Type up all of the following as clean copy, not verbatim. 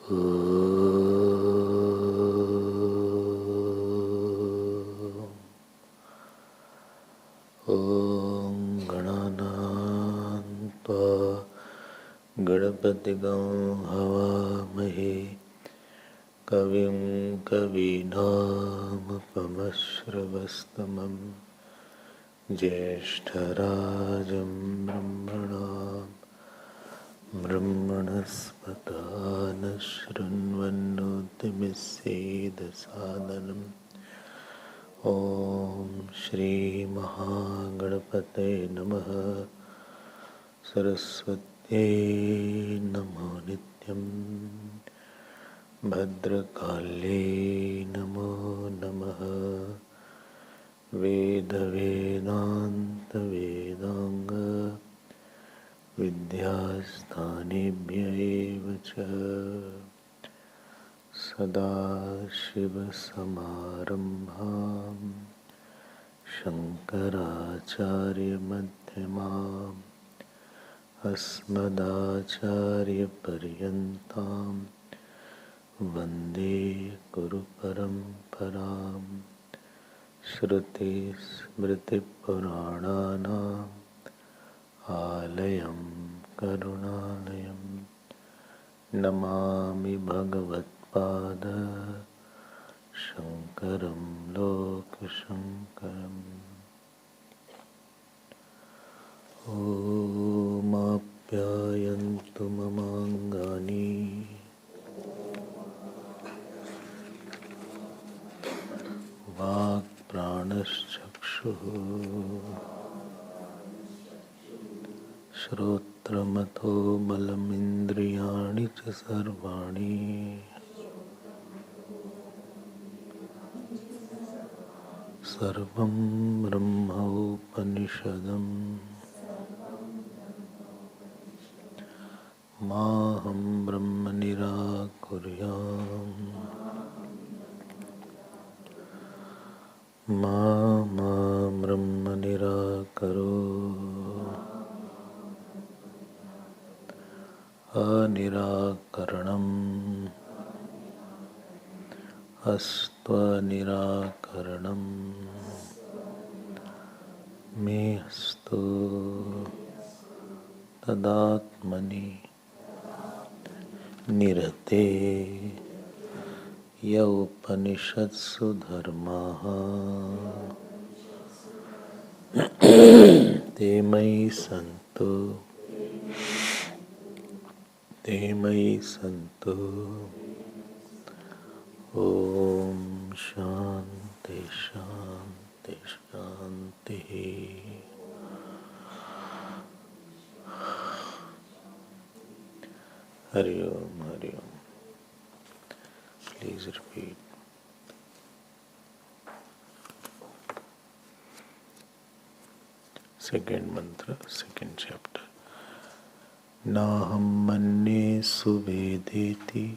ॐ गणानां त्वा गणपतिगं हवामहे कविं कवीनामुपमश्रवस्तमं ज्येष्ठराजं ब्रह्मणस्पत नः शृण्वन्नोतिभिस्सीदसादनम् ॐ श्रीमहागणपते नमः। सरस्वत्यै नमो नित्यं भद्रकाल्यै नमो नमः। वेदवेदान्तवेदाङ्ग विद्यास्थानेभ्य एव च सदाशिवसमारम्भां शङ्कराचार्यमध्यमाम् अस्मदाचार्यपर्यन्तां वन्दे गुरुपरम्पराम्। श्रुतिस्मृतिपुराणानाम् आलयं करुणालयं नमामि भगवत्पाद शङ्करं लोकशङ्करम्। ॐ ममाङ्गानि वाक्प्राणश्चक्षुः श्रोत्रमथो बलमिन्द्रियाणि च सर्वाणि सर्वं ब्रह्मोपनिषदम् माहं ब्रह्म निराकुर्याम् मा ब्रह्म निराकरो अनिराकरणम् अस्त्वनिराकरणम् मेऽस्तु तदात्मनि निरते य उपनिषत्सु धर्माः ते मयि सन्तु। ॐ शान्ति शान्ति शान्तिः। हरि ओम हरि ओम। Please repeat. Second mantra, second chapter. Naham manne suvedeti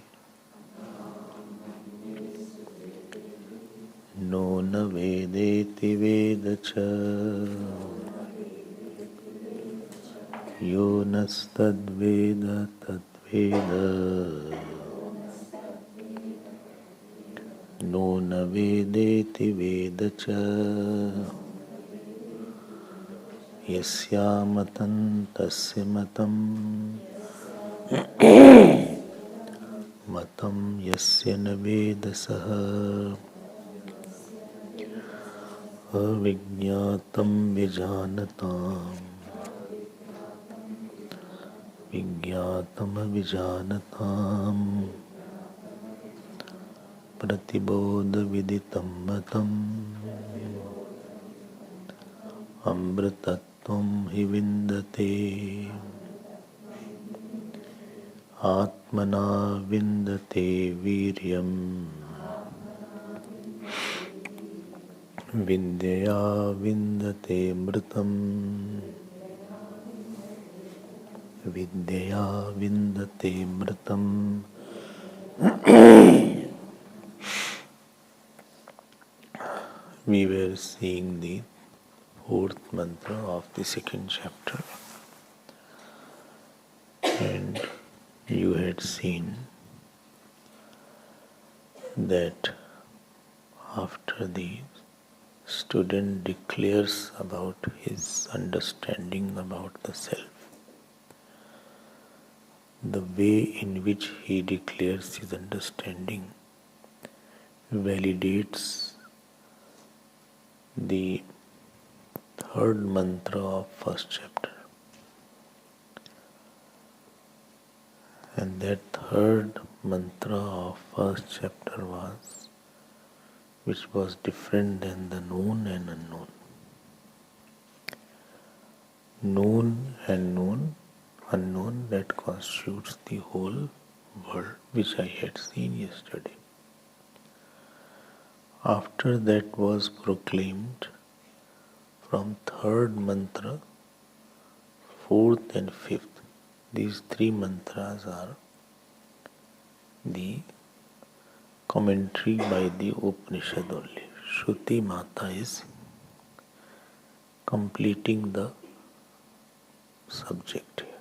no na vedeti vedacha yo nastadveda tadveda no na vedeti vedacha yasya matam tasya matam matam yasya na vedasaha avijñātam vijānatam विज्ञातम विजानताम प्रतिबोध विदितं मतम् अमृतत्वं हि विन्दते आत्मना विन्दते वीर्यम् विद्यया विन्दते मृतम् विद्यया विन्दते मृतम्। We were seeing the fourth mantra of the second chapter, and you had seen that after the student declares about his understanding about the self, the way in which he declares his understanding validates the third mantra of first chapter. And that third mantra of first chapter was, which was different than the known and unknown. Known and unknown, that constitutes the whole world which I had seen yesterday. After that was proclaimed from third mantra, fourth and fifth. These three mantras are the commentary by the Upanishad only. Shruti Mata is completing the subject here.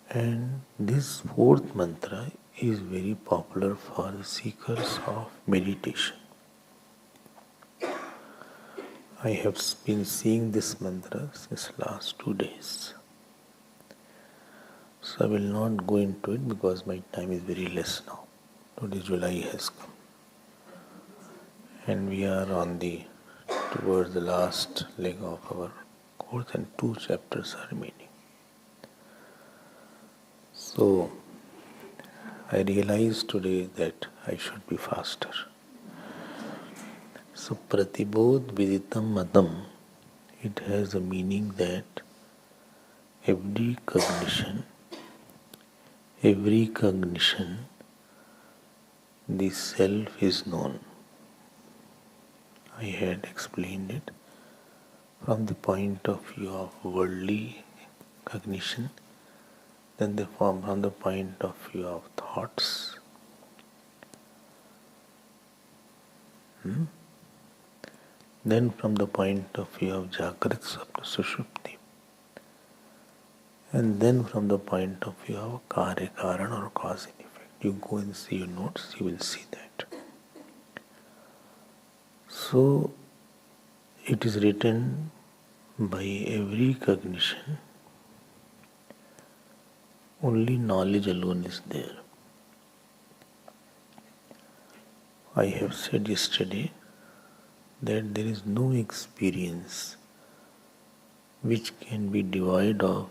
And this fourth mantra is very popular for the seekers of meditation. I have been seeing this mantra since last 2 days. So I will not go into it because my time is very less now. Today July has come. And we are towards the last leg of our course and 2 chapters are remaining. So I realized today that I should be faster. So Pratibodh Viditam Matam, it has a meaning that every cognition, the self is known. I had explained it from the point of view of worldly cognition, then from the point of view of thoughts, then from the point of view of Jagrat Sapna Sushupti, and then from the point of view of Karya Karan or cause and effect. You go and see your notes, you will see that. So it is written by every cognition, only knowledge alone is there. I have said yesterday that there is no experience which can be devoid of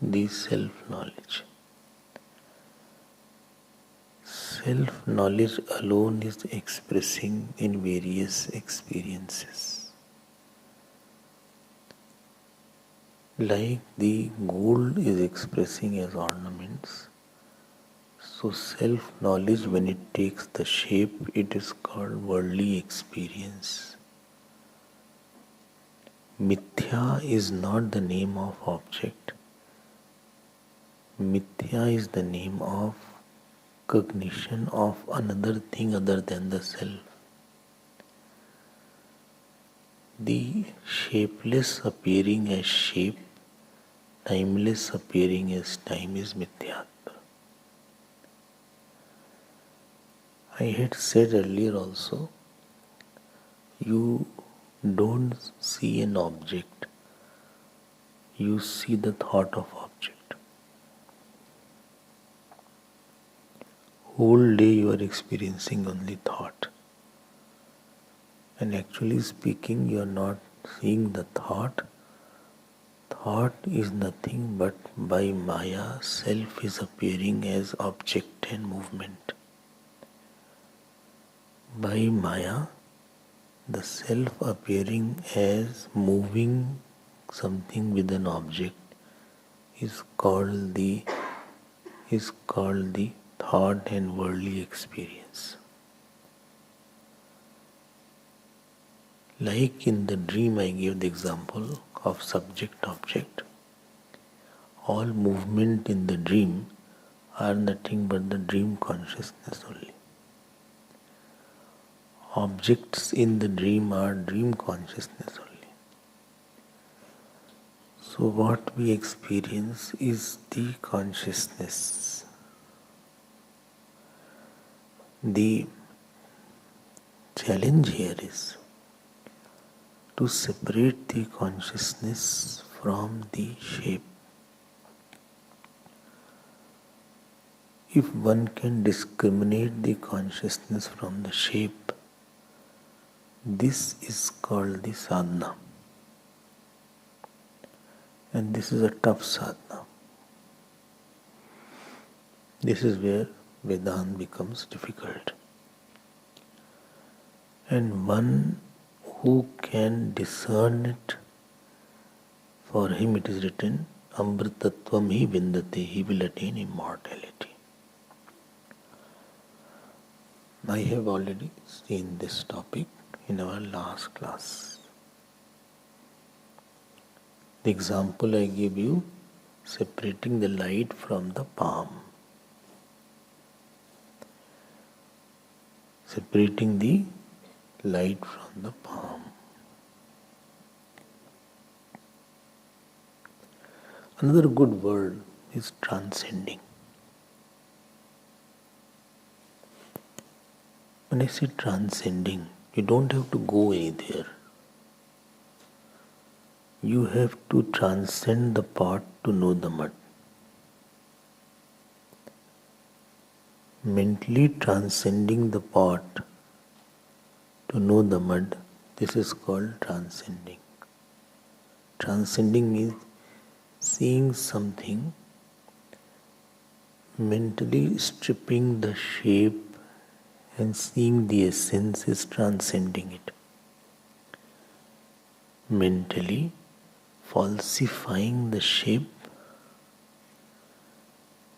the self-knowledge. Self-knowledge alone is expressing in various experiences. Like the gold is expressing as ornaments, so self-knowledge, when it takes the shape, it is called worldly experience. Mithya is not the name of object. Mithya is the name of cognition of another thing other than the self. The shapeless appearing as shape, timeless appearing as time is Mithyatva. I had said earlier also, you don't see an object, you see the thought of object. Whole day you are experiencing only thought. And actually speaking, you are not seeing the thought. Thought is nothing but by Maya, self is appearing as object and movement. By Maya, the self appearing as moving something with an object is called the thought and worldly experience. Like in the dream, I gave the example of subject-object. All movement in the dream are nothing but the dream consciousness only. Objects in the dream are dream consciousness only. So what we experience is the consciousness. The challenge here is to separate the consciousness from the shape. If one can discriminate the consciousness from the shape, this is called the sadhana. And this is a tough sadhana. This is where Vedanta becomes difficult. And one who can discern it, for him it is written, Amritattvam hi vindate, he will attain immortality. I have already seen this topic in our last class. The example I gave you, separating the light from the palm. Separating the light from the palm. Another good word is transcending. When I say transcending, you don't have to go anywhere. You have to transcend the pot to know the mud. Mentally transcending the pot to know the mud, this is called transcending. Transcending means seeing something, mentally stripping the shape and seeing the essence is transcending it. Mentally falsifying the shape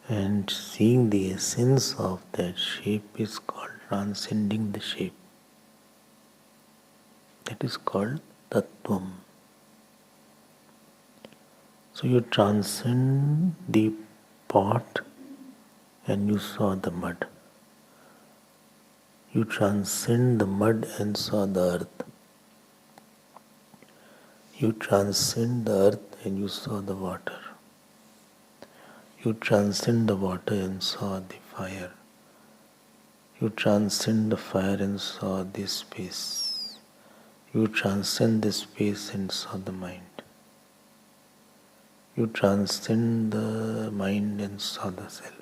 and seeing the essence of that shape is called transcending the shape. That is called tattvam. So you transcend the pot and you saw the mud. You transcend the mud and saw the earth. You transcend the earth and you saw the water. You transcend the water and saw the fire. You transcend the fire and saw the space. You transcend the space and saw the mind. You transcend the mind and saw the self.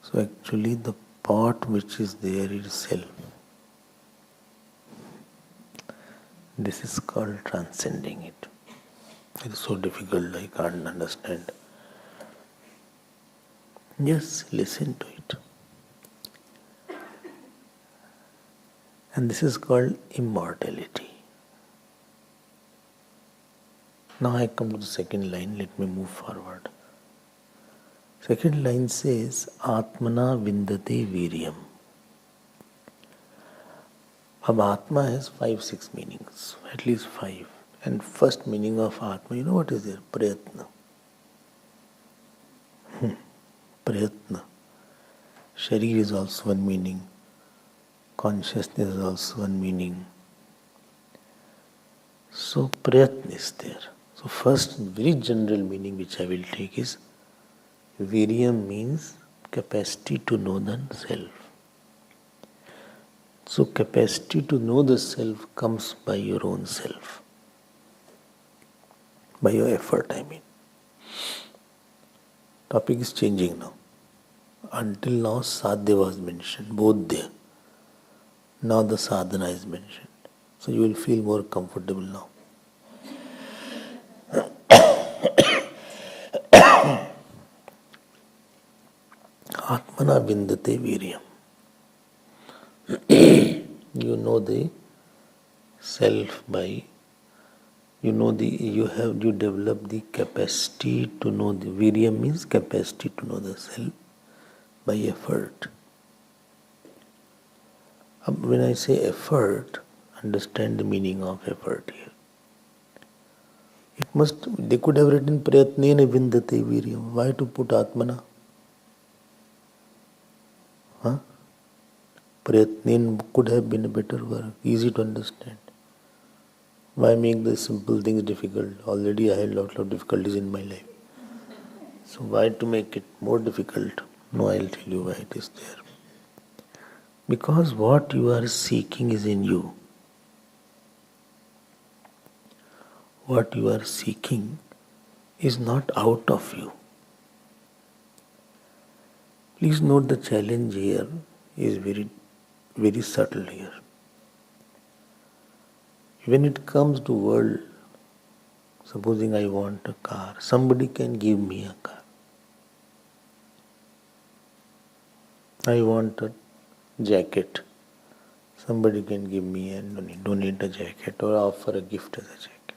So actually the pot which is there is self. This is called transcending it. It is so difficult, I can't understand. Just listen to it. And this is called immortality. Now I come to the second line, let me move forward. Second line says, Atmana vindate viryam. Ab Atma has 5-6 meanings, at least 5. And first meaning of Atma, you know what is there? Prayatna. Prayatna. Sharir is also one meaning. Consciousness is also one meaning. So prayatna is there. So first very general meaning which I will take is Viryam means capacity to know the self. So capacity to know the self comes by your own self. By your effort, I mean. Topic is changing now. Until now sadhya was mentioned, bodhya. Now the sadhana is mentioned. So you will feel more comfortable now. Atmana vindate viryam. You know the self by, you develop the capacity to know the viryam means capacity to know the self by effort. When I say effort, understand the meaning of effort here. They could have written prayatnena vindate viryam. Why to put atmana? Prayatnen could have been a better word, easy to understand. Why make the simple things difficult? Already I had a lot of difficulties in my life. So why to make it more difficult? No, I'll tell you why it is there. Because what you are seeking is in you. What you are seeking is not out of you. Please note the challenge here is very, very subtle here. When it comes to world, supposing I want a car, somebody can give me a car. I want a jacket. Somebody can give me and donate a jacket or offer a gift as a jacket.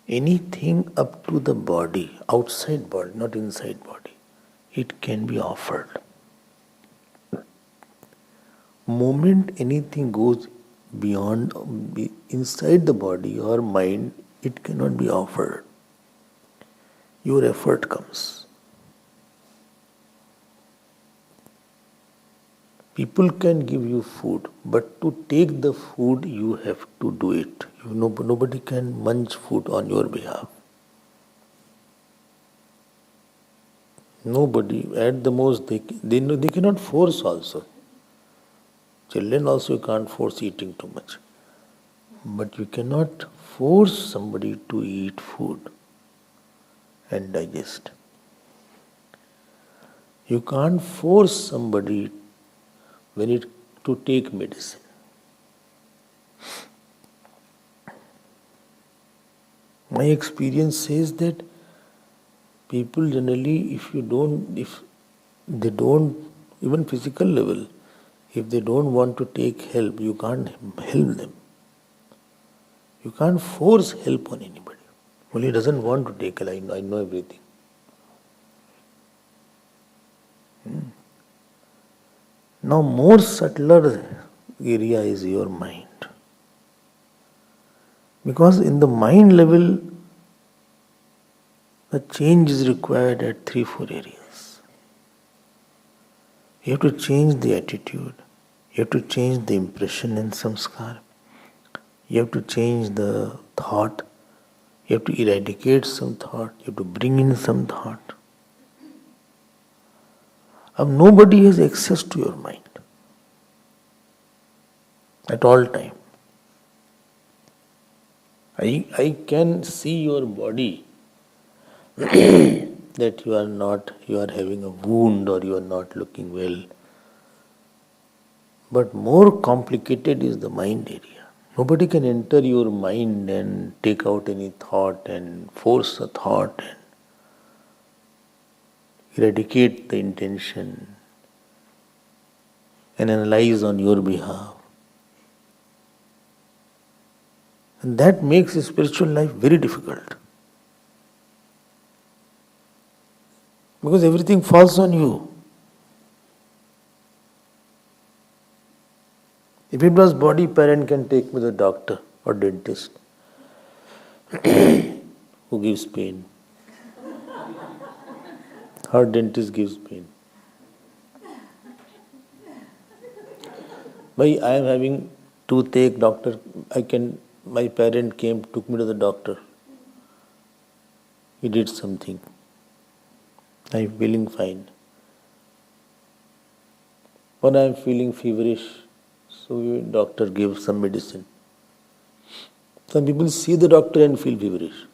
Anything up to the body, outside body, not inside body, it can be offered. Moment anything goes beyond, inside the body or mind, it cannot be offered. Your effort comes. People can give you food, but to take the food, you have to do it. Nobody can munch food on your behalf. Nobody, at the most, they cannot force also. Children also you can't force eating too much. But you cannot force somebody to eat food and digest. You can't force somebody to take medicine. My experience says that people generally, if they don't, even physical level, if they don't want to take help, you can't help them. You can't force help on anybody. Well, he doesn't want to take help. I know everything. Now, more subtler area is your mind. Because in the mind level, the change is required at 3-4 areas. You have to change the attitude. You have to change the impression and samskar. You have to change the thought. You have to eradicate some thought. You have to bring in some thought. Nobody has access to your mind at all time. I can see your body that you are having a wound or you are not looking well. But more complicated is the mind area. Nobody can enter your mind and take out any thought and force a thought and eradicate the intention and analyze on your behalf. And that makes spiritual life very difficult. Because everything falls on you. If it was body, parent can take me to the doctor or dentist who gives pain. Her dentist gives pain. Why I am having toothache, doctor, my parent came, took me to the doctor. He did something. I am feeling fine. When I am feeling feverish, so doctor gives some medicine. Some people see the doctor and feel feverish.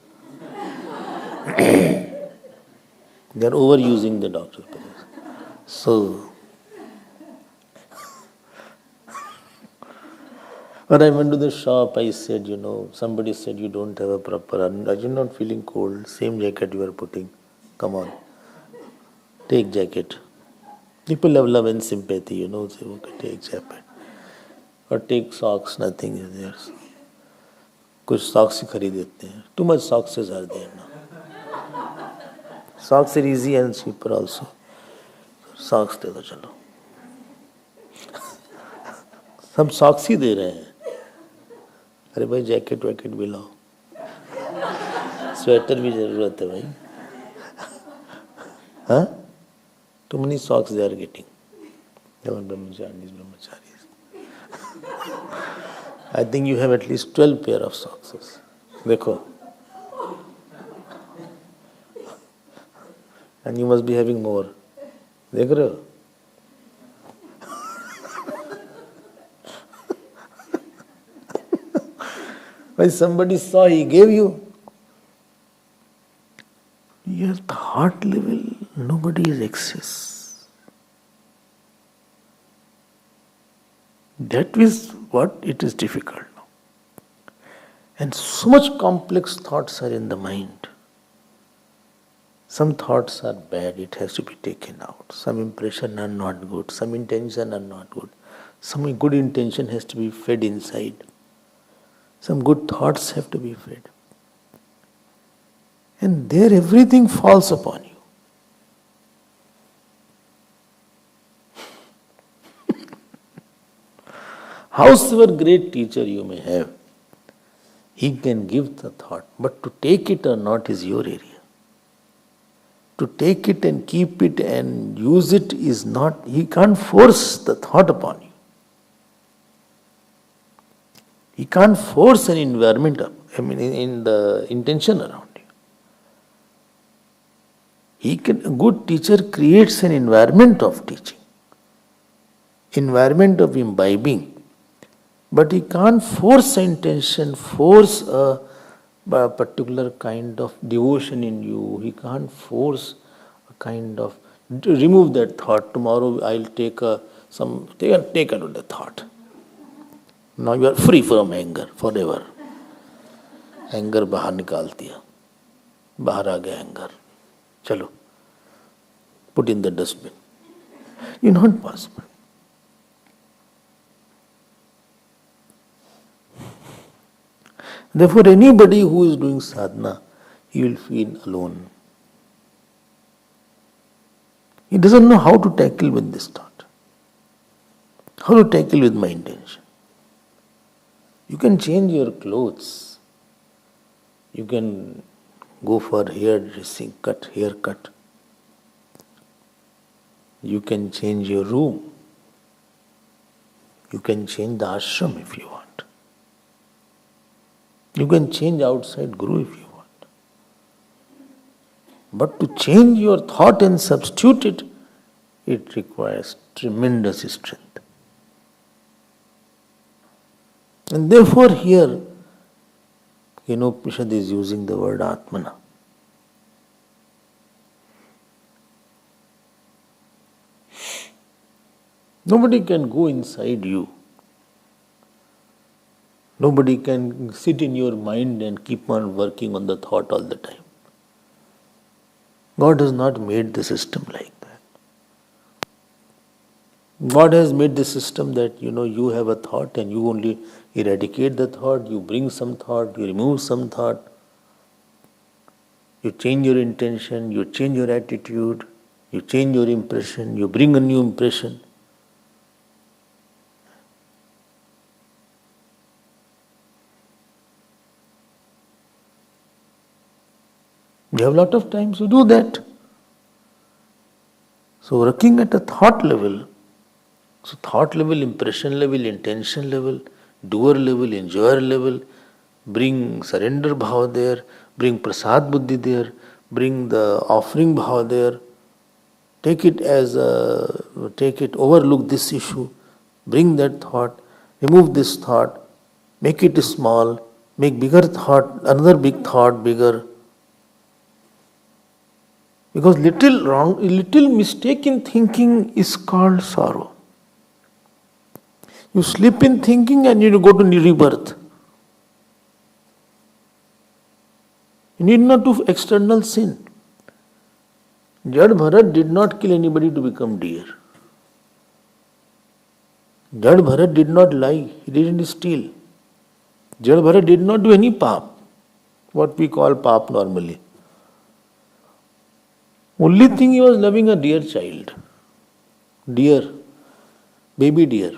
They are overusing the doctor. So, when I went to the shop, I said, somebody said you don't have a proper, are you not feeling cold? Same jacket you are putting. Come on. Take jacket. People have love and sympathy, say, okay, take jacket. Or take socks, nothing is there. कुछ socks ही खरीद देते हैं. Too much socks are there now. Socks are easy and cheaper also. Socks दे दो चलो. सब socks ही दे रहे हैं. अरे भाई जैकेट वैकेट भी लाओ. स्वेटर भी जरूरत है भाई. हाँ? Too many socks they are getting. Brahmacharis. I think you have at least 12 pair of socks. देखो. And you must be having more. देख रहे हो? Why somebody saw, he gave you. Your thought level, nobody is excess. That is what it is difficult now. And so much complex thoughts are in the mind. Some thoughts are bad, it has to be taken out. Some impressions are not good, some intentions are not good. Some good intention has to be fed inside. Some good thoughts have to be fed. And there everything falls upon you. Howsoever great teacher you may have, he can give the thought, but to take it or not is your area. To take it and keep it and use it is not, he can't force the thought upon you. He can't force an environment, in the intention around you. A good teacher creates an environment of teaching, environment of imbibing, but he can't force an intention, force a particular kind of devotion in you. He can't force a kind of, remove that thought. Tomorrow I'll take out the thought. Now you are free from anger forever. Anger बाहर निकाल दिया, बाहर आ गया anger. चलो, put in the dustbin. It's not possible. Therefore, anybody who is doing sadhana, he will feel alone. He doesn't know how to tackle with this thought, how to tackle with my intention. You can change your clothes. You can go for hairdressing, haircut. You can change your room. You can change the ashram if you want. You can change outside guru if you want. But to change your thought and substitute it, it requires tremendous strength. And therefore here, Kenopanishad is using the word Atmana. Nobody can go inside you. Nobody can sit in your mind and keep on working on the thought all the time. God has not made the system like that. God has made the system that you have a thought and you only eradicate the thought, you bring some thought, you remove some thought, you change your intention, you change your attitude, you change your impression, you bring a new impression. You have a lot of times to do that. So working at a thought level, impression level, intention level, doer level, enjoyer level, bring surrender bhava there, bring prasad buddhi there, bring the offering bhava there, overlook this issue, bring that thought, remove this thought, make it small, make bigger thought, another big thought bigger. Because little mistake in thinking is called sorrow. You slip in thinking and you go to rebirth. You need not do external sin. Jad Bharat did not kill anybody to become deer. Jad Bharat did not lie, he didn't steal. Jad Bharat did not do any paap, what we call paap normally. Only thing he was loving a dear child. Deer, baby deer.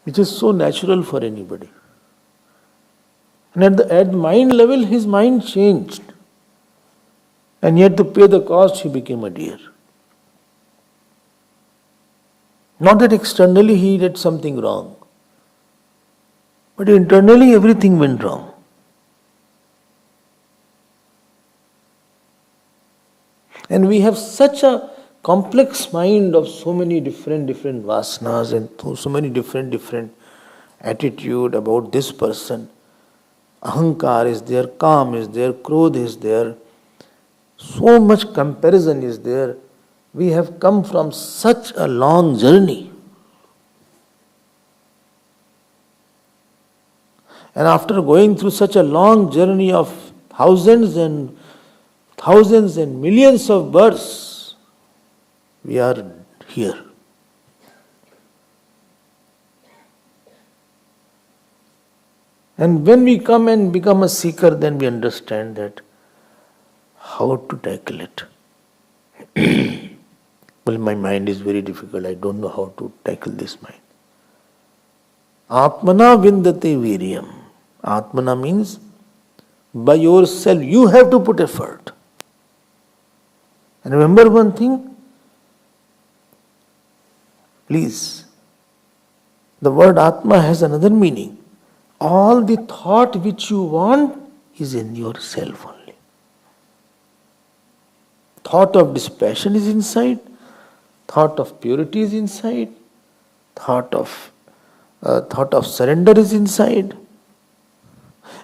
Which is so natural for anybody. And at the mind level, his mind changed. And yet to pay the cost, he became a deer. Not that externally he did something wrong. But internally everything went wrong. And we have such a complex mind of so many different vasanas and so many different attitude about this person. Ahankar is there, calm is there, krodh is there. So much comparison is there. We have come from such a long journey. And after going through such a long journey of thousands and millions of births, we are here. And when we come and become a seeker, then we understand that how to tackle it. Well, my mind is very difficult. I don't know how to tackle this mind. Atmana vindate viryam. Atmana means by yourself. You have to put effort. And remember one thing, please. The word Atma has another meaning. All the thought which you want is in yourself only. Thought of dispassion is inside. Thought of purity is inside. Thought of surrender is inside.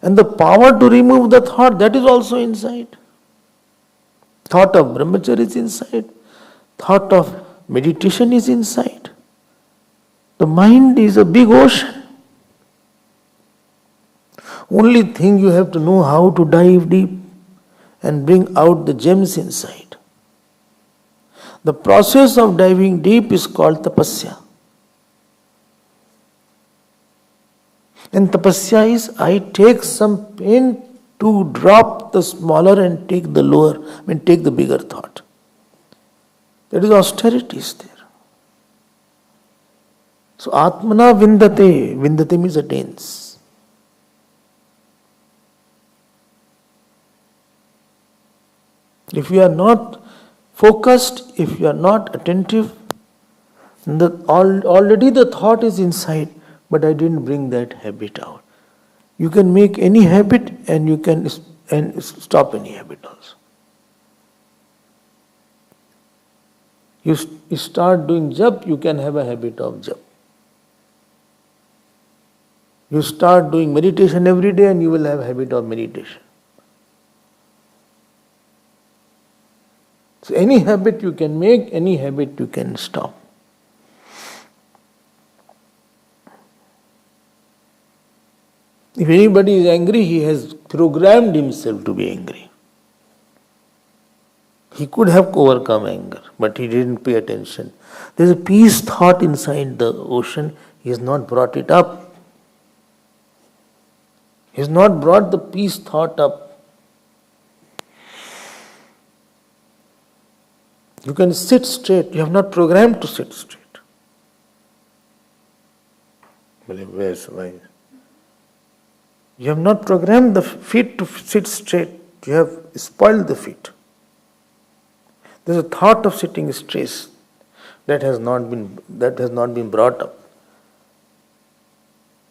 And the power to remove the thought, that is also inside. Thought of brahmacharya is inside. Thought of meditation is inside. The mind is a big ocean. Only thing you have to know how to dive deep and bring out the gems inside. The process of diving deep is called tapasya. And tapasya is, I take some pain to drop the smaller and take the bigger thought. That is austerity is there. So Atmana vindate. Vindate means attains. If you are not focused, if you are not attentive, already the thought is inside, but I didn't bring that habit out. You can make any habit and you can stop any habit also. You start doing jap, you can have a habit of jap. You start doing meditation every day and you will have a habit of meditation. So any habit you can make, any habit you can stop. If anybody is angry, he has programmed himself to be angry. He could have overcome anger, but he didn't pay attention. There is a peace thought inside the ocean. He has not brought it up. He has not brought the peace thought up. You can sit straight. You have not programmed to sit straight. Why? You have not programmed the feet to sit straight. You have spoiled the feet. There is a thought of sitting straight that has not been brought up.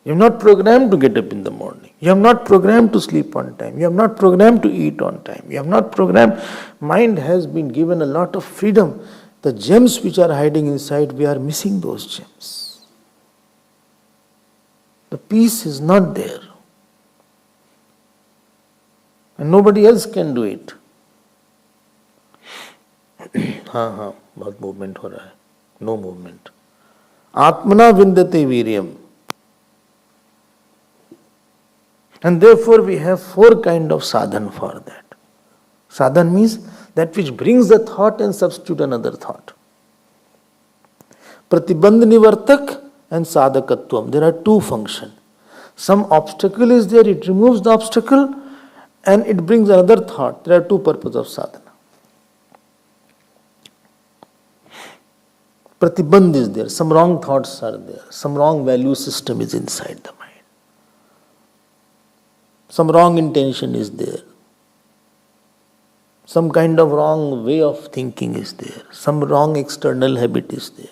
You have not programmed to get up in the morning. You have not programmed to sleep on time. You have not programmed to eat on time. You have not programmed. Mind has been given a lot of freedom. The gems which are hiding inside, we are missing those gems. The peace is not there. And nobody else can do it. हाँ बहुत movement हो रहा है. No movement. Atmana vindate viryam. And therefore we have 4 kinds of sadhan for that. Sadhan means that which brings the thought and substitute another thought. Pratibandh nivartak and sadhakatvam. There are 2 functions. Some obstacle is there, it removes the obstacle and it brings another thought. There are 2 purposes of sadhana. Pratibandh is there, some wrong thoughts are there, some wrong value system is inside the mind. Some wrong intention is there. Some kind of wrong way of thinking is there. Some wrong external habit is there.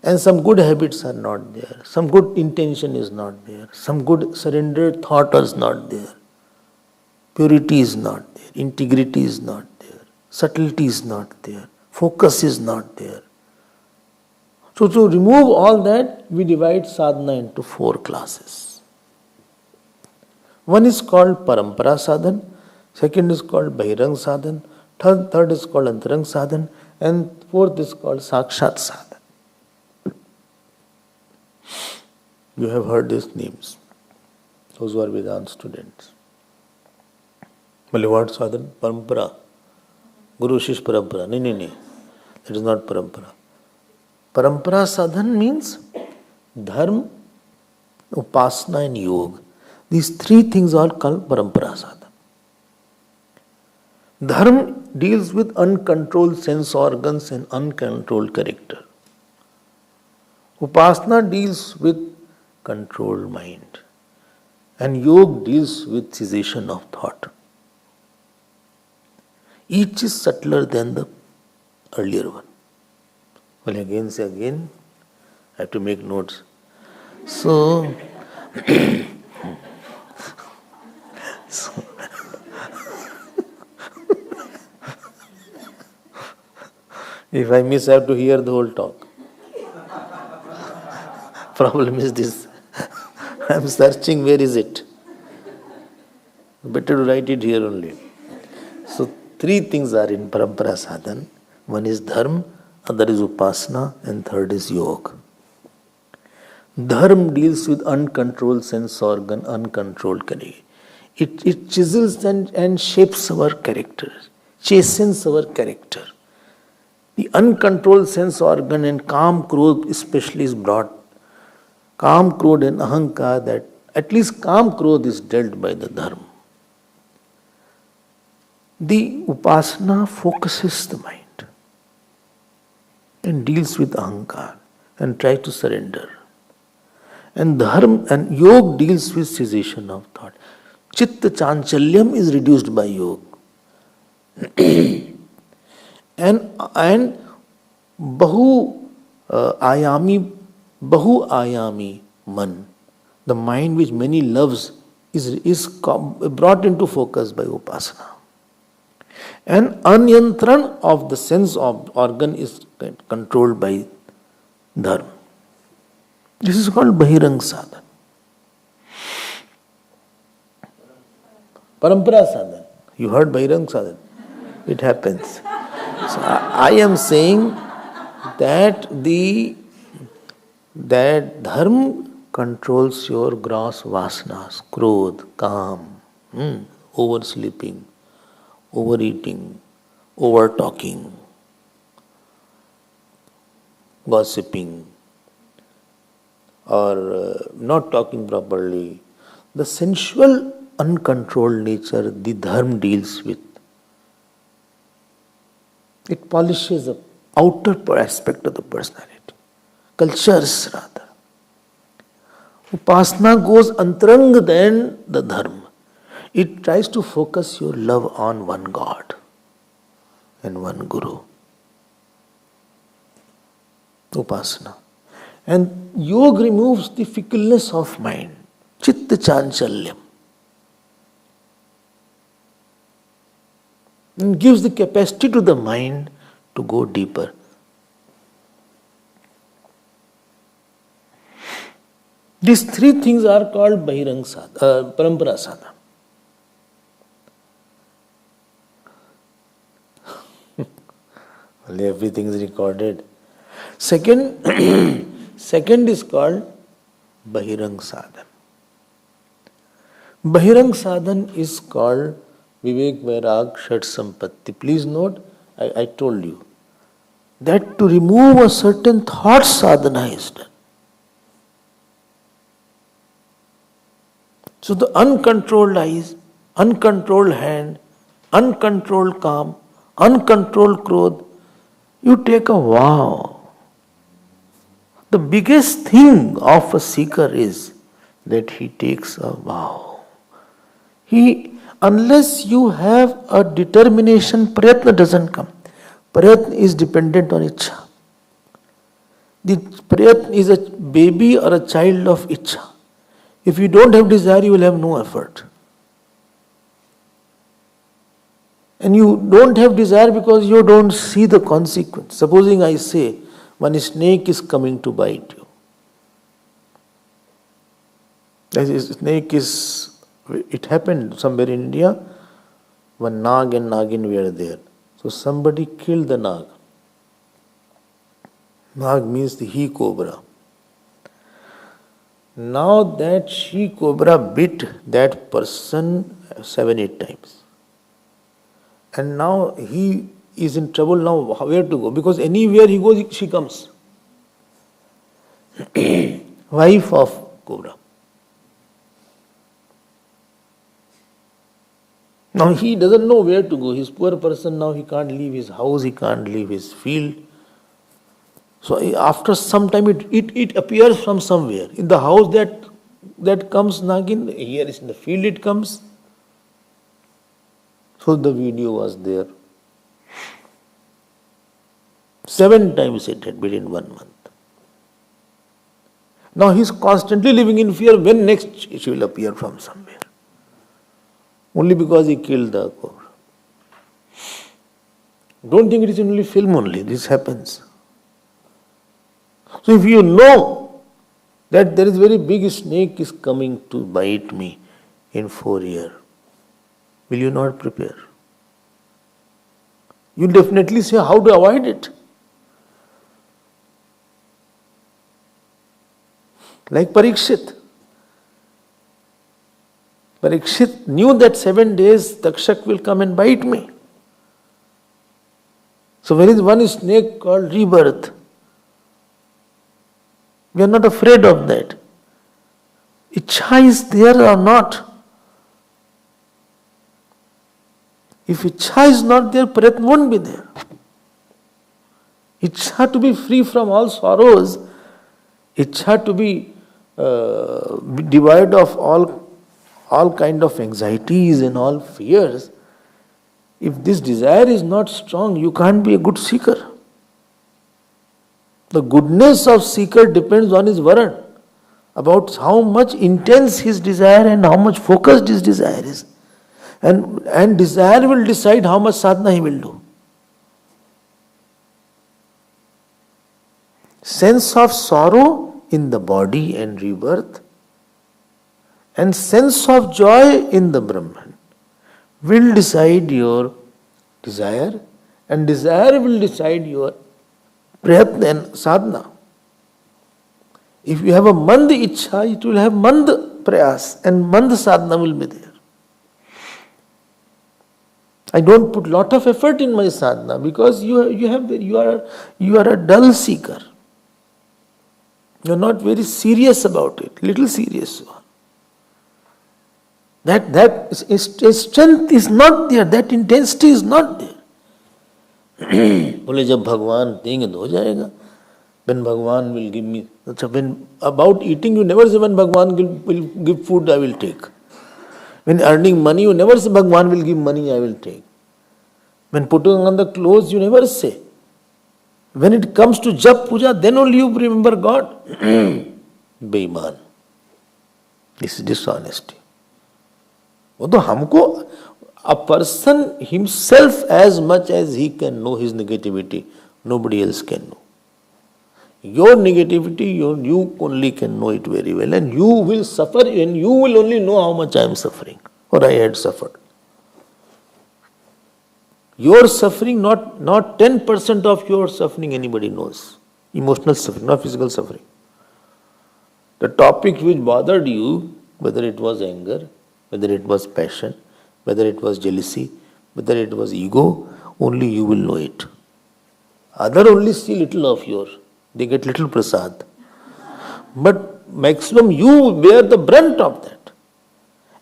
And some good habits are not there. Some good intention is not there. Some good surrendered thought is not there. Purity is not there. Integrity is not there. Subtlety is not there. Focus is not there. So to remove all that, we divide sadhana into 4 classes. One is called parampara sadhan, second is called bahirang sadhan, third is called antarang sadhan, and fourth is called sakshat sadhan. You have heard these names, those who are Vedanta students. Well, what sadhan? Parampara. Guru Shish Parampara. No. That is not Parampara. Parampara sadhan means dharma, upasana and yoga. These 3 things are called Parampara sadhan. Dharma deals with uncontrolled sense organs and uncontrolled character. Upasana deals with controlled mind. And yoga deals with cessation of thought. Each is subtler than the earlier one. Well, again, I have to make notes. So if I miss, I have to hear the whole talk. Problem is this. I am searching, where is it? Better to write it here only. So 3 things are in parampara sadhan. One is dharma, other is upasana, and third is yoga. Dharma deals with uncontrolled sense organ, uncontrolled character. It chisels and shapes our character, chastens our character. The uncontrolled sense organ and calm krodh especially is brought. Calm krodh and ahankar, that at least calm krodh is dealt by the dharma. The upasana focuses the mind and deals with ahankar and tries to surrender. And dharma and yoga deals with cessation of thought. Chitta chanchalyam is reduced by yoga. and bahu ayami man, the mind which many loves, is brought into focus by upasana. And anyantran of the sense of organ is controlled by dharma. This is called bahirang sadhan. Parampara sadhan. You heard bahirang sadhan? It happens. So I am saying that that dharma controls your gross vasanas, krodh, kam, oversleeping, overeating, over-talking, gossiping, or not talking properly. The sensual, uncontrolled nature, the dharma deals with. It polishes the outer aspect of the personality, cultures rather. Upasana goes antarang than the dharma. It tries to focus your love on one God and one Guru. Upasana. And yoga removes the fickleness of mind, chitta chanchalyam, and gives the capacity to the mind to go deeper. These 3 things are called bahirang sadhana, parampara sadhana. Well, everything is recorded. Second is called bahirang sadhan. Bahirang sadhan is called Vivek Vairag Shat Sampatti. Please note, I told you that to remove a certain thought sadhana is done. So the uncontrolled eyes, uncontrolled hand, uncontrolled calm, uncontrolled krodh, you take a vow. The biggest thing of a seeker is that he takes a vow. Unless you have a determination, prayatna doesn't come. Prayatna is dependent on Ichha. The prayatna is a baby or a child of Ichha. If you don't have desire, you will have no effort. And you don't have desire because you don't see the consequence. Supposing I say, one snake is coming to bite you. It happened somewhere in India. One Nag and Nagin were there. So somebody killed the Nag. Nag means the he cobra. Now that she cobra bit that person 7-8 times. And now he is in trouble now where to go. Because anywhere he goes, she comes. Wife of cobra. Now he doesn't know where to go. He's poor person now. He can't leave his house. He can't leave his field. So after some time it appears from somewhere. In the house that comes Nagin, here is in the field it comes. So the video was there. 7 times it had been in 1 month. Now he is constantly living in fear when next she will appear from somewhere. Only because he killed the cobra. Don't think it is only film only. This happens. So if you know that there is very big snake is coming to bite me in 4 years, will you not prepare? You definitely say how to avoid it. Like Parikshit. Parikshit knew that 7 days Takshak will come and bite me. So there is one snake called rebirth. We are not afraid of that. Ichha is there or not. If Ichha is not there, Prayatna won't be there. Ichha to be free from all sorrows, Ichha to be devoid of all kind of anxieties and all fears. If this desire is not strong, you can't be a good seeker. The goodness of seeker depends on his varan, about how much intense his desire and how much focused his desire is. And desire will decide how much sadhana he will do. Sense of sorrow in the body and rebirth, and sense of joy in the Brahman will decide your desire, and desire will decide your prayatna and sadhana. If you have a mand ichha, it will have mand prayas and mand sadhana will be there. I don't put lot of effort in my sadhana because you are a dull seeker. You are not very serious about it. Little serious. That strength is not there. That intensity is not there. बोले जब भगवान देंगे तो हो जाएगा. When Bhagwan will give me. When about eating, you never say when Bhagwan will give food, I will take. When earning money, you never say Bhagwan will give money, I will take. When putting on the clothes, you never say. When it comes to Jap Puja, then only you remember God. Beiman. This is dishonesty. Although हमको, a person himself, as much as he can know his negativity, nobody else can know. Your negativity, you only can know it very well, and you will suffer, and you will only know how much I am suffering or I had suffered. Your suffering, not 10% of your suffering anybody knows. Emotional suffering, not physical suffering. The topic which bothered you, whether it was anger, whether it was passion, whether it was jealousy, whether it was ego, only you will know it. Other only see little of yours. They get little prasad. But maximum you bear the brunt of that.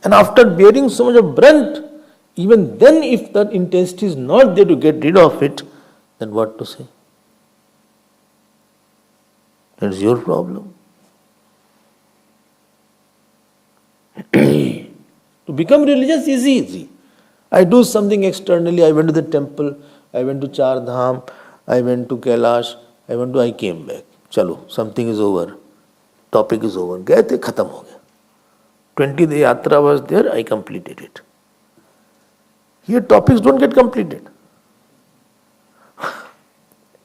And after bearing so much of brunt, even then if that intensity is not there to get rid of it, then what to say? That's your problem. To become religious is easy. I do something externally. I went to the temple, I went to Char Dham, I went to Kailash, I came back. Chalo, something is over. Topic is over. Gaya the, khatam ho gaya. 20-day yatra was there, I completed it. Here topics don't get completed.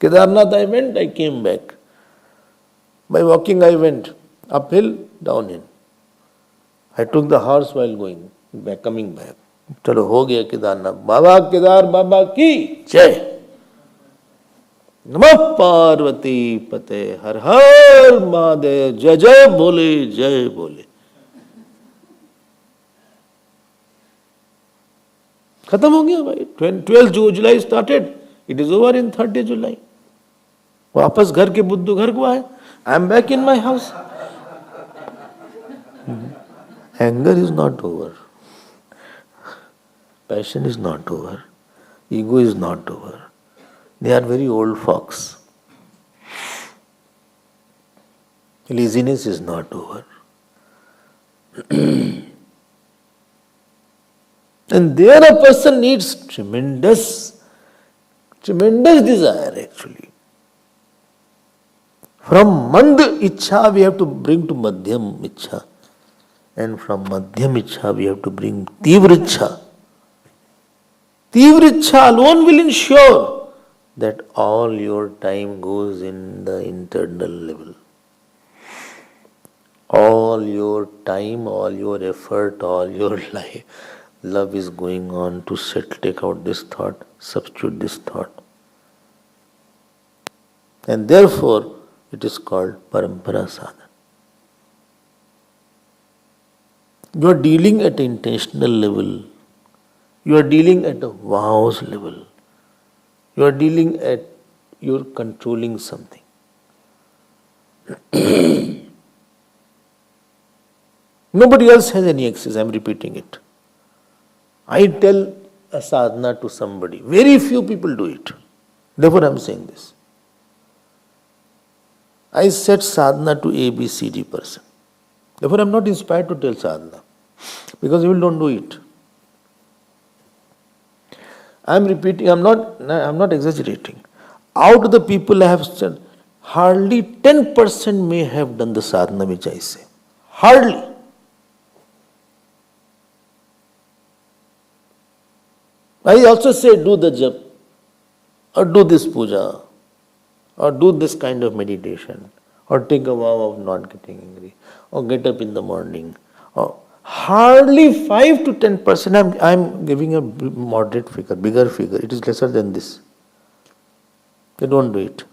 Kedarnath I went, I came back. By walking I went uphill, downhill. I took the horse while going back, coming back. चलो हो गया केदारनाथ. बाबा केदार बाबा की जय. नमः पार्वती पते हर हर महादेव. जय जय बोले, जय बोले. खत्म हो गया भाई. 12 July started, it is over in 30 July. वापस घर के बुद्धू घर को आए. I am back in my house. Anger is not over, passion is not over, ego is not over. They are very old fox. Laziness is not over. And there a person needs tremendous desire actually. From mand ichha we have to bring to madhyam ichha. And from madhyam ichha we have to bring tivra ichha. Tivra ichha alone will ensure that all your time goes in the internal level. All your time, all your effort, all your life, love is going on to take out this thought, substitute this thought. And therefore, it is called parampara sadhana. You are dealing at an intentional level. You are dealing at a vows level. You are dealing at, you are controlling something. Nobody else has any access, I am repeating it. I tell a sadhana to somebody. Very few people do it. Therefore I am saying this. I said sadhana to A, B, C, D person. Therefore I am not inspired to tell sadhana. Because you don't do it. I am repeating, I am not exaggerating. Out of the people I have said, hardly 10% may have done the sadhana which I say. Hardly. I also say do the jap, or do this puja, or do this kind of meditation, or take a vow of not getting angry, or get up in the morning. Or hardly 5 to 10%. I am giving a moderate figure, bigger figure. It is lesser than this. They don't do it.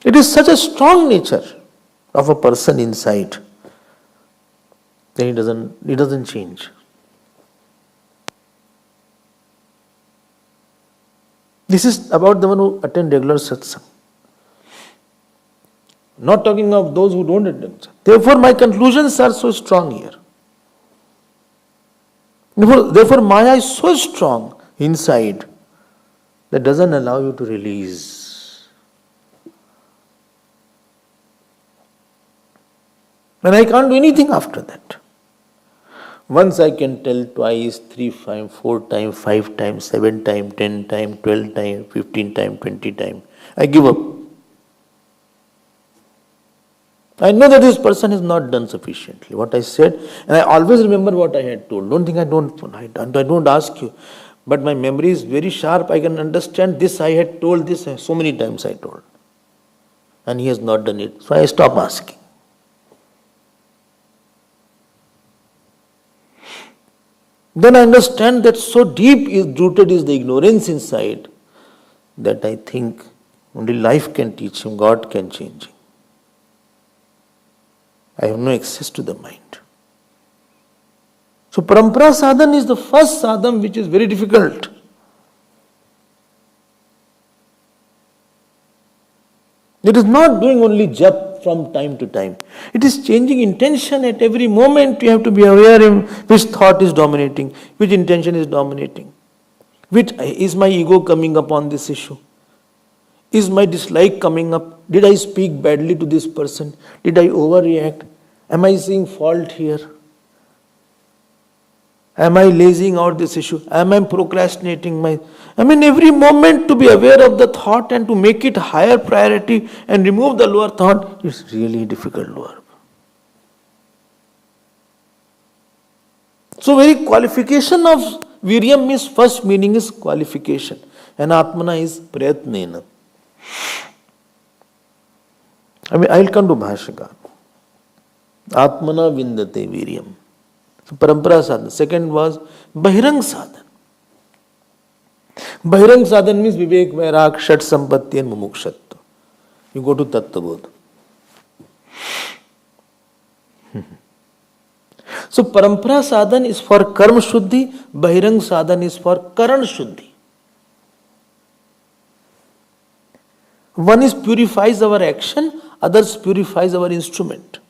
It is such a strong nature of a person inside that it doesn't change. This is about the one who attend regular satsang. Not talking of those who don't attend. Therefore, my conclusions are so strong here. Therefore, Maya is so strong inside that doesn't allow you to release. And I can't do anything after that. Once I can tell, twice, 3 times, 4 times, 5 times, 7 times, 10 times, 12 times, 15 times, 20 times. I give up. I know that this person has not done sufficiently. What I said, and I always remember what I had told. Don't think I don't ask you. But my memory is very sharp. I can understand this. I had told this so many times I told. And he has not done it. So I stop asking. Then I understand that so deep rooted is the ignorance inside that I think only life can teach him, God can change him. I have no access to the mind. So parampara sadhana is the first sadhana which is very difficult. It is not doing only jap from time to time. It is changing intention at every moment. You have to be aware of which thought is dominating, which intention is dominating. Which is my ego coming up on this issue? Is my dislike coming up? Did I speak badly to this person? Did I overreact? Am I seeing fault here? Am I lazing out this issue? Am I procrastinating every moment to be aware of the thought and to make it higher priority and remove the lower thought is really difficult work. So very qualification of Viryam means first meaning is qualification. And Atmana is Prayatnena. I'll come to Bhashaka. Atmana Vindate Viryam. So Parampara sadhana. Second was Bahirang sadhana. Bahirang sadhana means Vivek, Vairag, Shat Sampatti and Mumukshatva. You go to Tattvabodh. So Parampara sadhana is for Karma Shuddhi, Bahirang sadhana is for Karan Shuddhi. One is purifies our action, others purifies our instrument.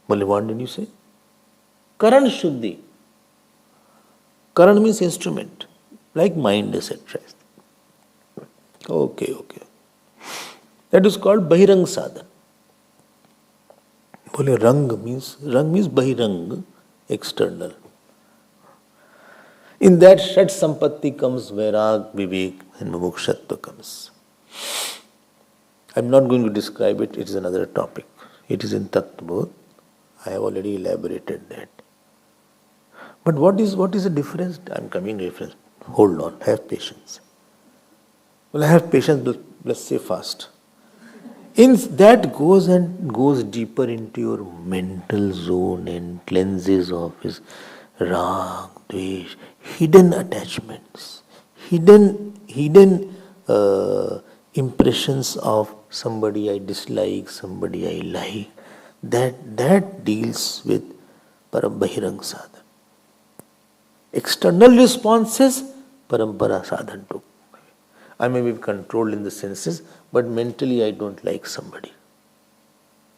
Well, what did you say? Karan Shuddhi. Karan means instrument, like mind, etc. Okay. That is called Bahirang sadhana. Bole rang means Bahirang, external. In that Shat Sampatti comes Vairag, Vivek and Mumukshatva comes. I'm not going to describe it, it is another topic. It is in Tattvabodh. I have already elaborated that. But what is the difference? I'm coming to difference. Hold on, have patience. Well, I have patience, but let's say fast. In that goes deeper into your mental zone and cleanses of his rag, dvesh, hidden attachments, hidden impressions of somebody I dislike, somebody I like. That deals with Bahirang sadhana. External responses, Parampara sadhana too. I may be controlled in the senses, but mentally I don't like somebody.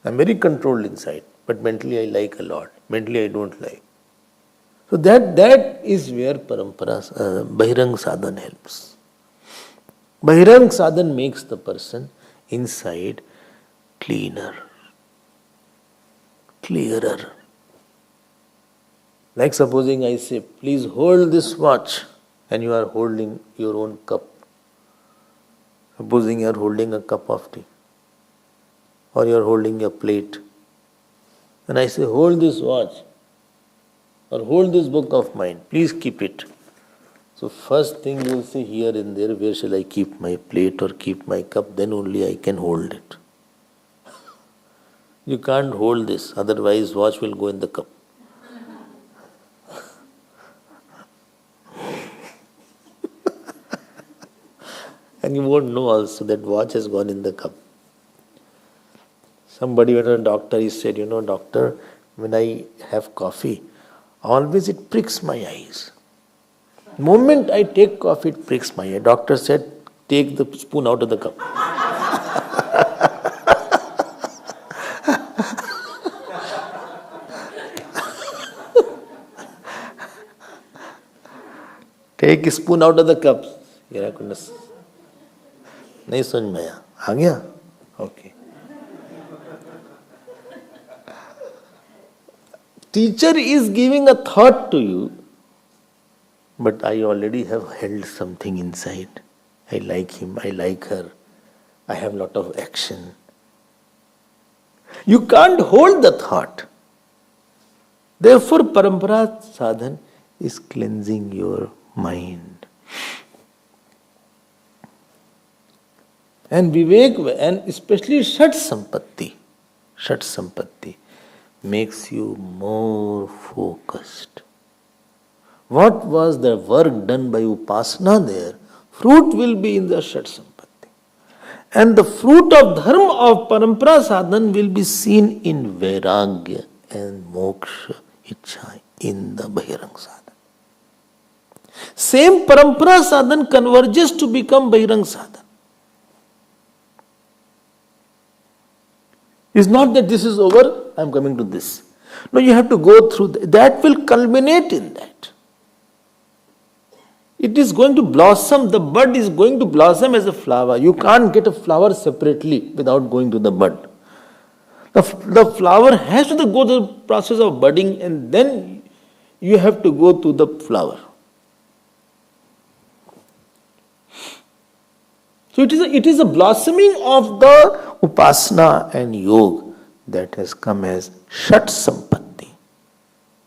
I'm very controlled inside, but mentally I like a lot. Mentally I don't like. So that is where Bahirang sadhana helps. Bahirang sadhana makes the person inside cleaner, clearer. Like supposing I say, please hold this watch, and you are holding your own cup. Supposing you are holding a cup of tea, or you are holding a plate, and I say, hold this watch, or hold this book of mine, please keep it. So first thing you will say here and there, where shall I keep my plate or keep my cup, then only I can hold it. You can't hold this, otherwise watch will go in the cup. And you won't know also that watch has gone in the cup. Somebody went to a doctor, he said, doctor, when I have coffee, always it pricks my eyes. The moment I take coffee, it pricks my eye. Doctor said, take the spoon out of the cup. Take a spoon out of the cup. Your goodness. नहीं समझ में आया आ गया okay teacher is giving a thought to you, but I already have held something inside. I like him, I like her, I have lot of action. You can't hold the thought. Therefore Parampara sadhana is cleansing your mind. And Vivek, and especially Shat Sampatti makes you more focused. What was the work done by Upasana there? Fruit will be in the Shat Sampatti. And the fruit of Dharma of Parampara sadhana will be seen in Vairagya and Moksha Ichha in the Bahirang sadhana. Same Parampara sadhana converges to become Bahirang sadhana. It's not that this is over, I am coming to this. No, you have to go through that will culminate in that. It is going to blossom, the bud is going to blossom as a flower. You can't get a flower separately without going to the bud. The flower has to go through the process of budding, and then you have to go to the flower. So it is a blossoming of the Upasana and Yoga that has come as Shat Sampatti.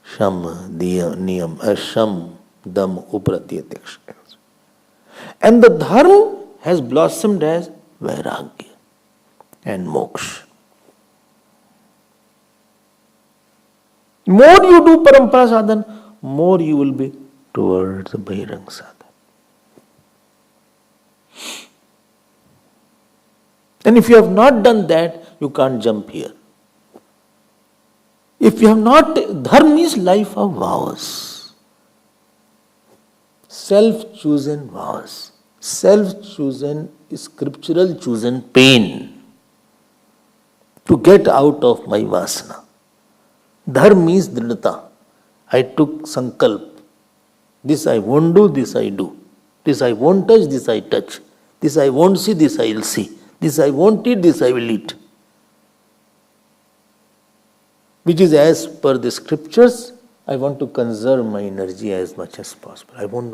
Sham, Niyam, Asham, Dam, Upratyatiksha. And the dharma has blossomed as vairagya and moksha. More you do parampara sadhana, more you will be towards the bahirang sadhana. And if you have not done that, you can't jump here. If you have not, dharma is life of vows. Self-chosen vows. Self-chosen, scriptural chosen pain to get out of my vasana. Dharma means dridhata. I took sankalp. This I won't do, this I do. This I won't touch, this I touch. This I won't see, this I will see. This I won't eat, this I will eat. Which is as per the scriptures, I want to conserve my energy as much as possible. I don't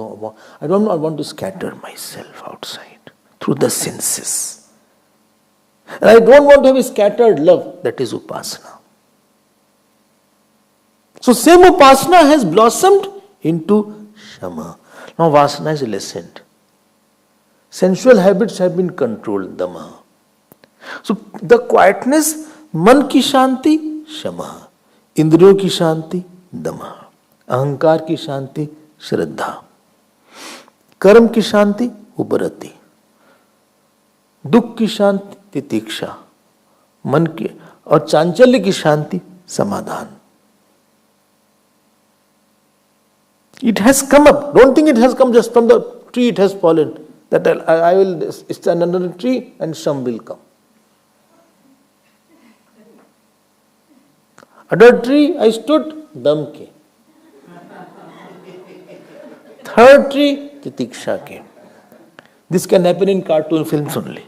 want to scatter myself outside through the senses. And I don't want to have a scattered love. That is upasana. So same upasana has blossomed into shama. Now vasana is lessened. Sensual habits have been controlled, dama. So the quietness, man ki shanti, shama. Indriyon ki shanti, dama. Ahankar ki shanti, shraddha. Karm ki shanti, uparati. Dukh ki shanti, titiksha. मन की और चांचल्य की शांति समाधान. It has come up. Don't think it has come just from the tree, it has fallen. That I will stand under a tree and some will come. Under tree I stood, dam came. Third tree, titiksha came. This can happen in cartoon films only.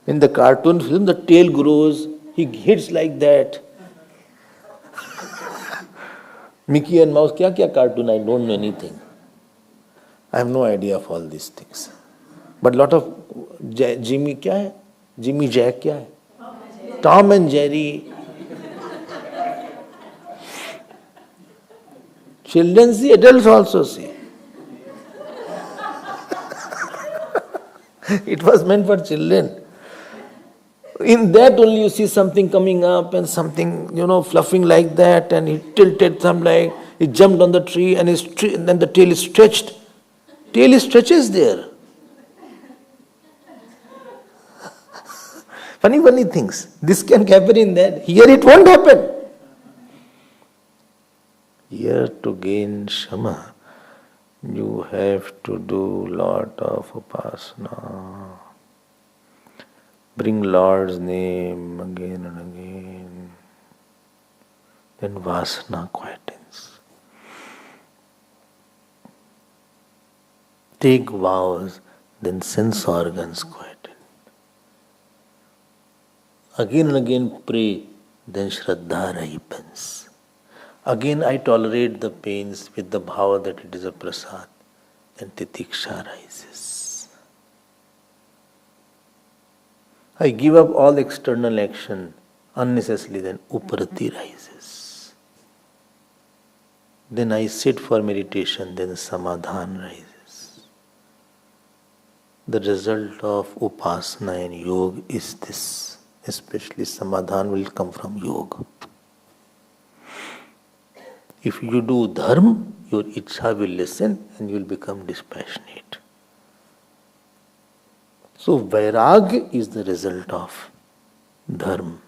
In the cartoon film, the tail grows, he hits like that. Mickey and Mouse, kya cartoon? I don't know anything. I have no idea of all these things. But lot of Jimmy kya hai? Jimmy Jack kya hai? Tom and Jerry. Children see, adults also see. It was meant for children. In that only you see something coming up and something, fluffing like that, and he tilted some like, he jumped on the tree and then the tail is stretched. Tail stretches there. Funny things. This can happen in that. Here it won't happen. Here to gain shama, you have to do lot of upasana. Bring Lord's name again and again. Then vasana quietens. Take vows, then sense organs quieten. Again and again pray, then shraddha ripens. Again I tolerate the pains with the bhava that it is a prasad, then titiksha rises. I give up all external action unnecessarily, then uparati rises. Then I sit for meditation, then samadhan rises. The result of upasana and yoga is this. Especially samadhan will come from yoga. If you do dharma, your ichha will lessen and you will become dispassionate. So vairagya is the result of dharma.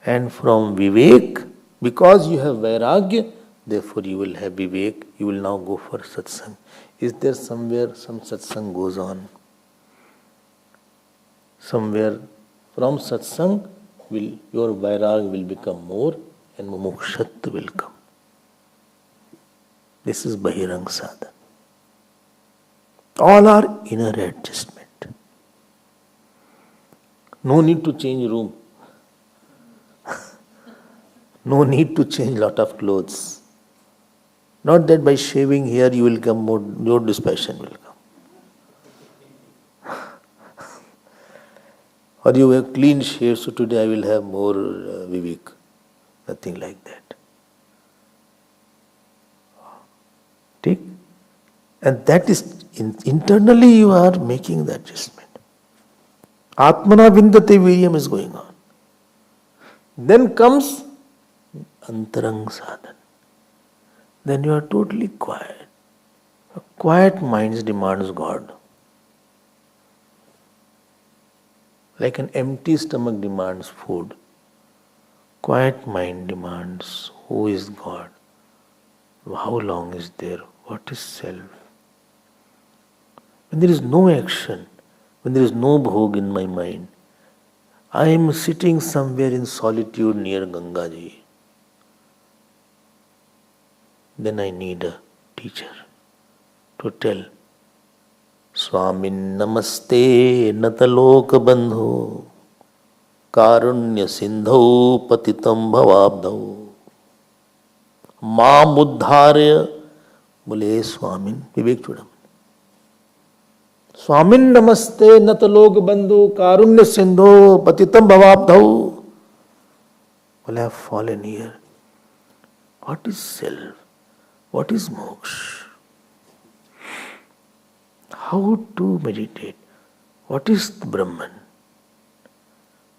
And from vivek, because you have vairagya, therefore you will have vivek, you will now go for satsang. Is there somewhere some satsang goes on? Somewhere from satsang, your vairagya will become more and mumukshatva will come. This is bahirang sadhana. All are inner adjustment. No need to change room. No need to change lot of clothes. Not that by shaving here you will come more dispassion will come. Or you have clean shave, so today I will have more vivek. Nothing like that. ठीक? And that is internally you are making the adjustment. Atmana vindate viryam is going on. Then comes antarang sadhan. Then you are totally quiet. A quiet mind demands God. Like an empty stomach demands food. Quiet mind demands who is God? How long is there? What is self? When there is no action, when there is no bhog in my mind, I am sitting somewhere in solitude near Ganga Ji. Then I need a teacher to tell, Swami Namaste Natalok Bandho Karunya Sindho Patitam Bhavabdho Maam Uddharya Bole Swamin Vivek Chudam. Swamin Namaste Natalok Bandho Karunya Sindho Patitam Bhavabdho. Well, I have fallen here. What is self? What is moksha? How to meditate? What is Brahman?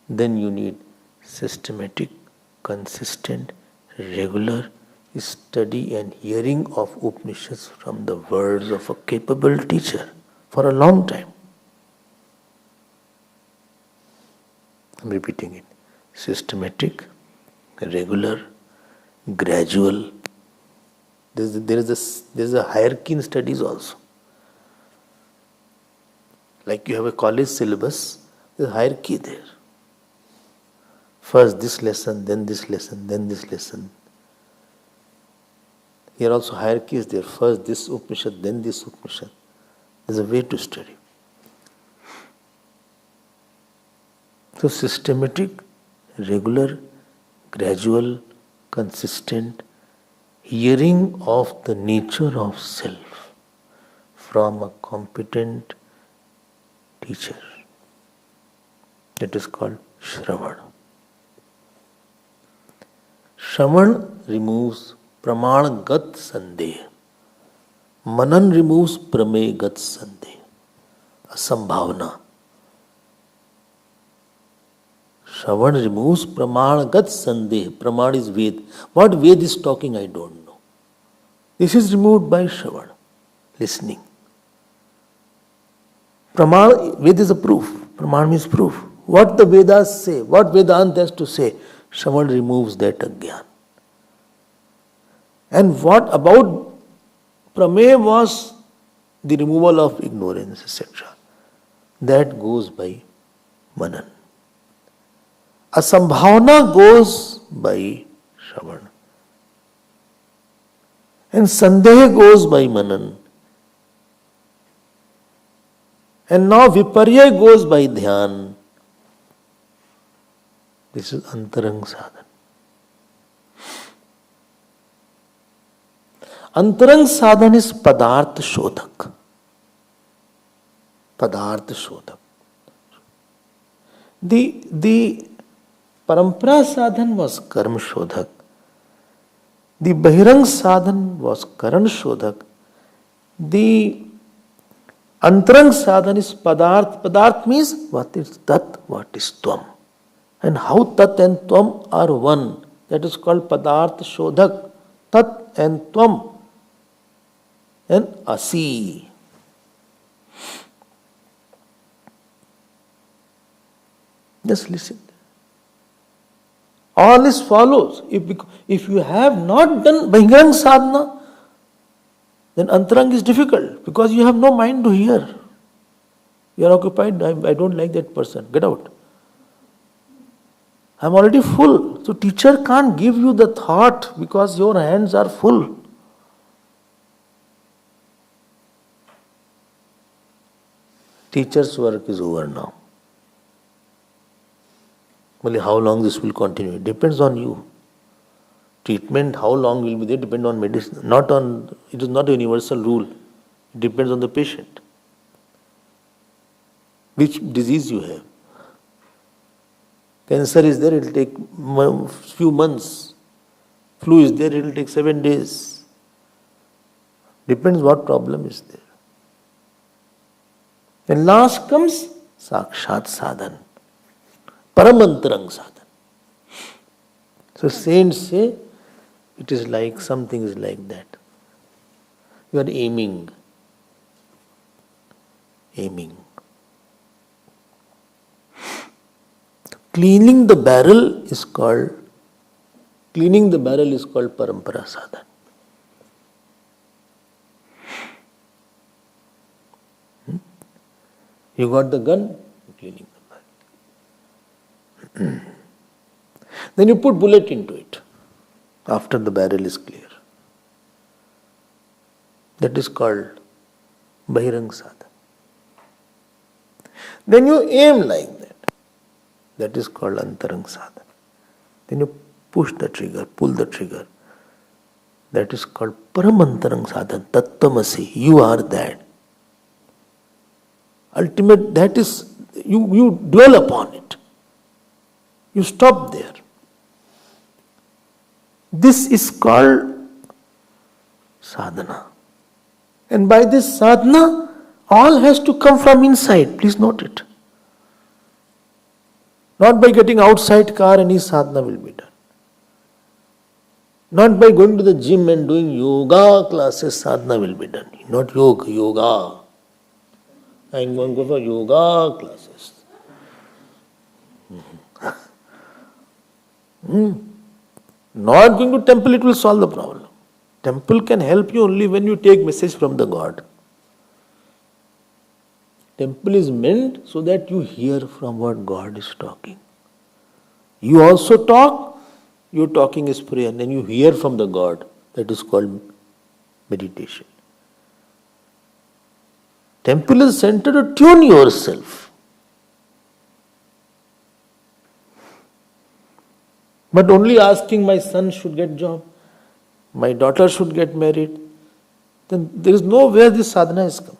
Then you need systematic, consistent, regular study and hearing of Upanishads from the words of a capable teacher for a long time. I'm repeating it. Systematic, regular, gradual. There is a hierarchy in studies also. Like you have a college syllabus, there is a hierarchy there. First this lesson, then this lesson, then this lesson. Here also hierarchy is there. First this Upanishad, then this Upanishad. There is a way to study. So systematic, regular, gradual, consistent hearing of the nature of self from a competent teacher. That is called Shravan. Shravan removes Praman-gat Sandeh. Manan removes Prame-gat Sandeh. Asambhavana. Shravan removes Praman-gat Sandeh. Praman is Ved. What Ved is talking, I don't know. This is removed by Shravan, listening. Praman, Ved is a proof. Praman means proof. What the Vedas say, what Vedanta has to say, Shravan removes that agyan. And what about Pramay was the removal of ignorance, etc. That goes by Manan. Asambhavana goes by Shravan. And Sandeh goes by Manan. And now Viparya goes by Dhyan. This is Antarang Sadhan. Antarang Sadhan is Padarth Shodhak. Padarth Shodhak. The Parampara Sadhan was Karma Shodhak. The Bahirang Sadhan was Karan Shodhak. The Antarang Sadhan is Padarth. Padarth means what is Tat, what is Tvam. And how Tat and Tvam are one. That is called Padarth Shodhak. Tat and Tvam. And Asi. Just listen. All this follows. If you have not done Bahirang Sadhana, then Antarang is difficult because you have no mind to hear. You are occupied, I don't like that person, get out. I am already full. So teacher can't give you the thought because your hands are full. Teacher's work is over now. Only how long this will continue? It depends on you. Treatment, how long will be there, depends on medicine. It is not a universal rule. It depends on the patient. Which disease you have. Cancer is there, it will take few months. Flu is there, it will take 7 days. Depends what problem is there. And last comes Sakshat Sadhan, Paramantarang Sadhan. So saints say it is like something is like that. You are aiming. Cleaning the barrel is called Parampara Sadhan. You got the gun, cleaning the barrel. Then you put bullet into it after the barrel is clear. That is called Bahirang Sadhan. Then you aim like that. That is called Antarang Sadhan. Then you push the trigger, pull the trigger. That is called Paramantarang Sadhan. Tattvamasi. You are that. Ultimate, that is, you dwell upon it. You stop there. This is called sadhana. And by this sadhana, all has to come from inside. Please note it. Not by getting outside car, any sadhana will be done. Not by going to the gym and doing yoga classes, sadhana will be done. Not yoga. I am going to go for yoga classes. Not going to temple, it will solve the problem. Temple can help you only when you take message from the God. Temple is meant so that you hear from what God is talking. You also talk, your talking is prayer, and then you hear from the God. That is called meditation. Temple is center to tune yourself. But only asking my son should get job, my daughter should get married, then there is no where this sadhana is coming.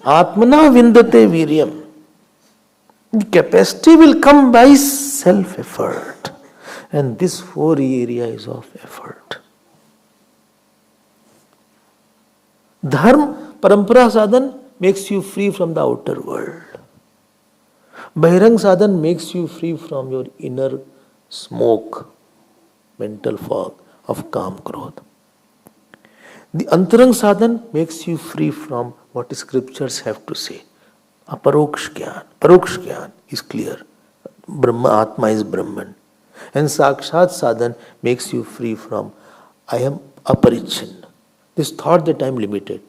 Atmana vindate viryam. The capacity will come by self-effort. And this 4 areas of effort. Dharma, Parampara Sadhan makes you free from the outer world. Bahirang Sadhan makes you free from your inner smoke, mental fog of calm growth. The Antarang Sadhan makes you free from what scriptures have to say. Aparoksh Gyan. Paroksh Gyan is clear. Brahma, Atma is Brahman. And Sakshat Sadhan makes you free from I am aparichin. This thought that I am limited.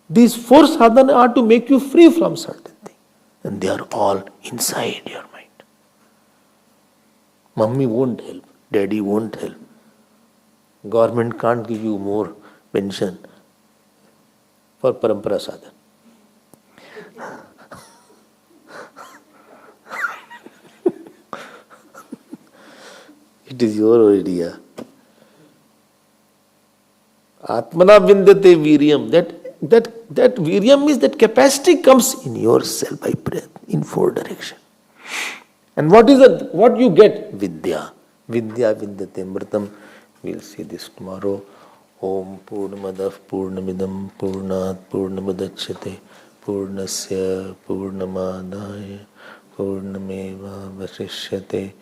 These 4 sadhana are to make you free from certain things. And they are all inside your mind. Mummy won't help. Daddy won't help. Government can't give you more pension for Parampara Sadhan. It is your idea. Atmana vindate viryam. That viryam is that capacity comes in yourself by breath in 4 directions. And what you get? Vidya. Vidya vindate mritam. We'll see this tomorrow. Om Purnamadav Purnamidam Purnat Purnamadachyate Purnasya Purnamadaya Purnameva Vasishyate.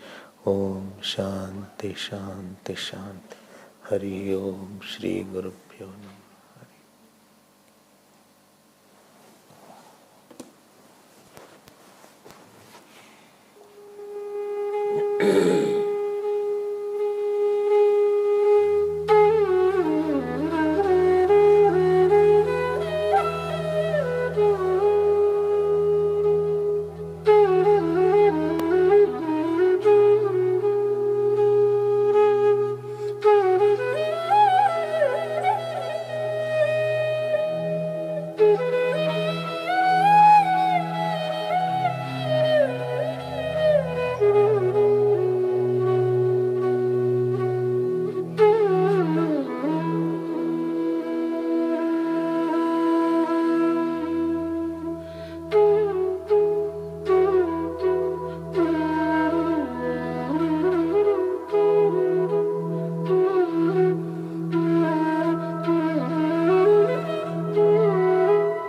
Om Shanti Shanti Shanti. Hari Om Shri Gurubhyo Namah.